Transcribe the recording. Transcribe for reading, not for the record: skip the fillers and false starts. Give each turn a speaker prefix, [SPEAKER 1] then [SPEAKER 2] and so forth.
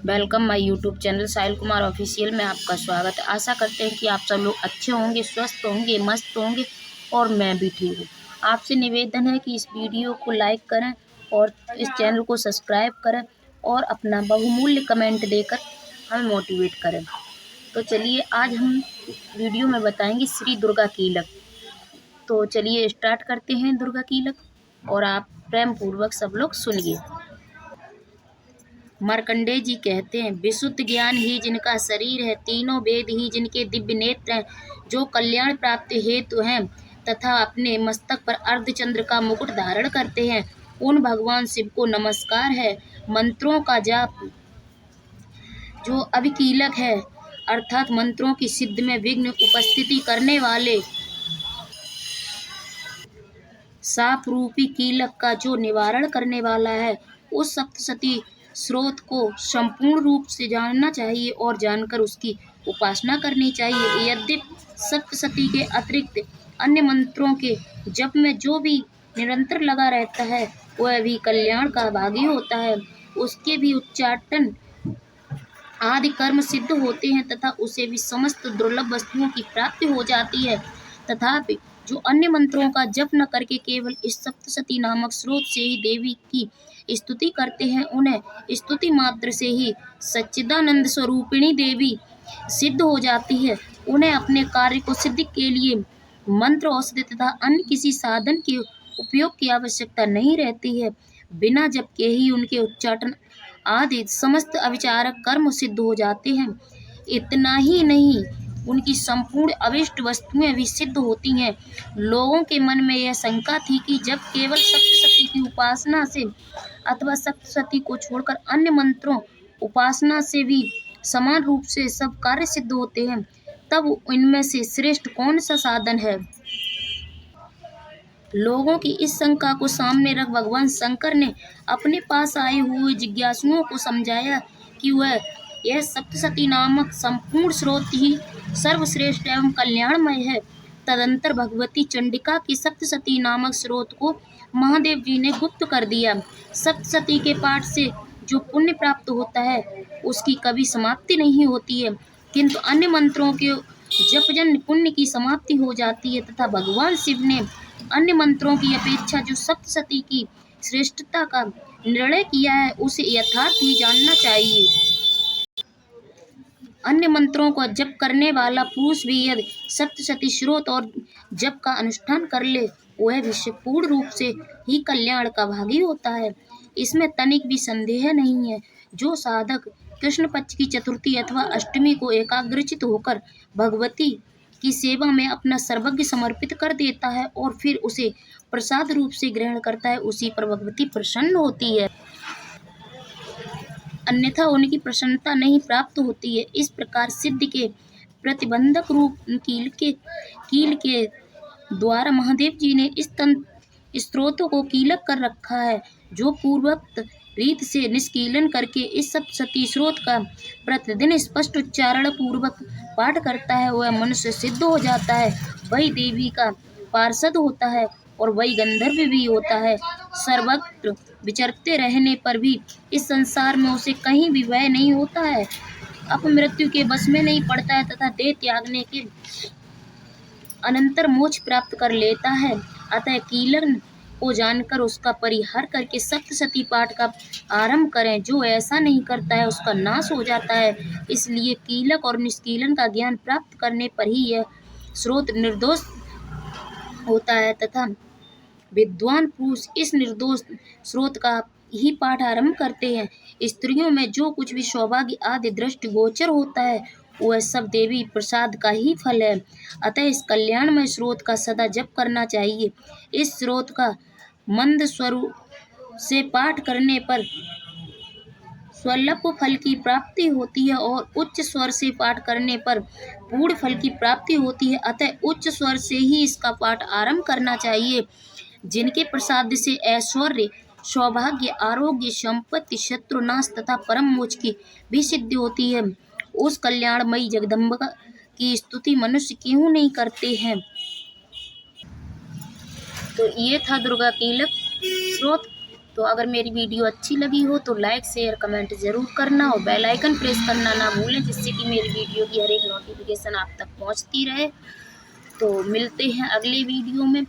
[SPEAKER 1] Welcome my YouTube channel Sahil Kumar official में आपका स्वागत है। आशा करते हैं कि आप सब लोग अच्छे होंगे, स्वस्थ होंगे, मस्त होंगे और मैं भी ठीक हूँ। आपसे निवेदन है कि इस वीडियो को लाइक करें और इस चैनल को सब्सक्राइब करें और अपना बहुमूल्य कमेंट देकर हमें मोटिवेट करें। तो चलिए आज हम वीडियो में बताएंगे श्री दुर्गा कीलक। तो चलिए स्टार्ट करते हैं दुर्गा कीलक और आप प्रेम पूर्वक सब लोग सुनिए। मार्कंडेय जी कहते हैं, विशुद्ध ज्ञान ही जिनका शरीर है, तीनों वेद ही जिनके दिव्य नेत्र हैं, जो कल्याण प्राप्ति हेतु हैं तथा अपने मस्तक पर अर्धचंद्र का मुकुट धारण करते हैं, उन भगवान शिव को नमस्कार है। मंत्रों का जाप जो अभिकीलक है, अर्थात मंत्रों की सिद्धि में विघ्न उपस्थिति करने वाले साप रूपी कीलक का जो निवारण करने वाला है, उस सप्तशती स्रोत को संपूर्ण रूप से जानना चाहिए और जानकर उसकी उपासना करनी चाहिए। यद्यपि सप्तशती के अतिरिक्त अन्य मंत्रों के जप में जो भी निरंतर लगा रहता है, वह भी कल्याण का भागी होता है। उसके भी उच्चाटन आदि कर्म सिद्ध होते हैं तथा उसे भी समस्त दुर्लभ वस्तुओं की प्राप्ति हो जाती है। तथापि जो अन्य मंत्रों का जप न करके केवल इस सप्तशती नामक स्रोत से ही देवी की स्तुति करते हैं, उन्हें स्तुति मात्र से ही सच्चिदानंद स्वरूपिणी देवी सिद्ध हो जाती है। उन्हें अपने कार्य को सिद्ध के लिए मंत्र, औषधि तथा अन्य किसी साधन के उपयोग की आवश्यकता नहीं रहती है। बिना जप के ही उनके उच्चाटन आदि समस्त अविचारक कर्म सिद्ध हो जाते हैं। इतना ही नहीं, उनकी संपूर्ण अभिष्ट वस्तुएं भी सिद्ध होती हैं। लोगों के मन में यह शंका थी कि जब केवल सप्तशती की उपासना से अथवा सप्तशती को छोड़कर अन्य मंत्रों उपासना से भी समान रूप से सब कार्य सिद्ध होते हैं, तब इनमें से श्रेष्ठ कौन सा साधन है। लोगों की इस शंका को सामने रख भगवान शंकर ने अपने पास आए हुए जिज्ञासुओं को समझाया कि वह यह सप्तशती नामक संपूर्ण स्रोत ही सर्वश्रेष्ठ एवं कल्याणमय है। तदंतर भगवती चंडिका की सप्तशती नामक स्रोत को महादेव जी ने गुप्त कर दिया। सप्तशती के पाठ से जो पुण्य प्राप्त होता है, उसकी कभी समाप्ति नहीं होती है, किंतु अन्य मंत्रों के जपजन्य पुण्य की समाप्ति हो जाती है। तथा भगवान शिव ने अन्य मंत्रों की अपेक्षा जो सप्तशती की श्रेष्ठता का निर्णय किया है, उसे यथार्थ ही जानना चाहिए। अन्य मंत्रों को जप करने वाला पुरुष भी यदि सप्तशती स्रोत और जप का अनुष्ठान कर ले, वह भी पूर्ण रूप से ही कल्याण का भागी होता है। इसमें तनिक भी संदेह नहीं है। जो साधक कृष्ण पक्ष की चतुर्थी अथवा अष्टमी को एकाग्रचित होकर भगवती की सेवा में अपना सर्वज्ञ समर्पित कर देता है और फिर उसे प्रसाद रूप से ग्रहण करता है, उसी पर भगवती प्रसन्न होती है, अन्यथा उनकी प्रसन्नता नहीं प्राप्त होती है। इस प्रकार सिद्ध के प्रतिबंधक रूप कील के द्वारा महादेव जी ने इस स्त्रोतों को कीलक कर रखा है। जो पूर्वोक्त रीत से निष्कीलन करके इस सप्तशती स्रोत का प्रतिदिन स्पष्ट उच्चारण पूर्वक पाठ करता है, वह मनुष्य सिद्ध हो जाता है, वही देवी का पार्षद होता है और वही गंधर्व भी होता है। सर्वत्र विचरते रहने पर भी इस संसार में उसे कहीं भी भय नहीं होता है, अपमृत्यु के बस में नहीं पड़ता है तथा देह त्यागने के अनंतर मोक्ष प्राप्त कर लेता है। अतः कीलन को जानकर उसका परिहार करके सप्तशती पाठ का आरंभ करें। जो ऐसा नहीं करता है, उसका नाश हो जाता है। इसलिए कीलक और निष्कीलन का ज्ञान प्राप्त करने पर ही यह स्रोत निर्दोष होता है तथा विद्वान पुरुष इस निर्दोष स्रोत का ही पाठ आरंभ करते हैं। स्त्रियों में जो कुछ भी सौभाग्य आदि दृष्टि गोचर होता है, वह सब देवी प्रसाद का ही फल है। अतः इस कल्याणमय स्रोत का सदा जप करना चाहिए। इस स्रोत का मंद स्वरूप से पाठ करने पर स्वल्प फल की प्राप्ति होती है और उच्च स्वर से पाठ करने पर पूर्ण फल की प्राप्ति होती है। अतः उच्च स्वर से ही इसका पाठ आरंभ करना चाहिए। जिनके प्रसाद से ऐश्वर्य, सौभाग्य, आरोग्य, संपत्ति, शत्रुनाश तथा परम मोक्ष की भी सिद्धि होती है, उस कल्याणमयी जगदम्बा की स्तुति मनुष्य क्यों नहीं करते हैं। तो ये था दुर्गा कीलक स्रोत। तो अगर मेरी वीडियो अच्छी लगी हो तो लाइक शेयर कमेंट ज़रूर करना और बेल आइकन प्रेस करना ना भूलें, जिससे कि मेरी वीडियो की हर एक नोटिफिकेशन आप तक पहुंचती रहे। तो मिलते हैं अगले वीडियो में।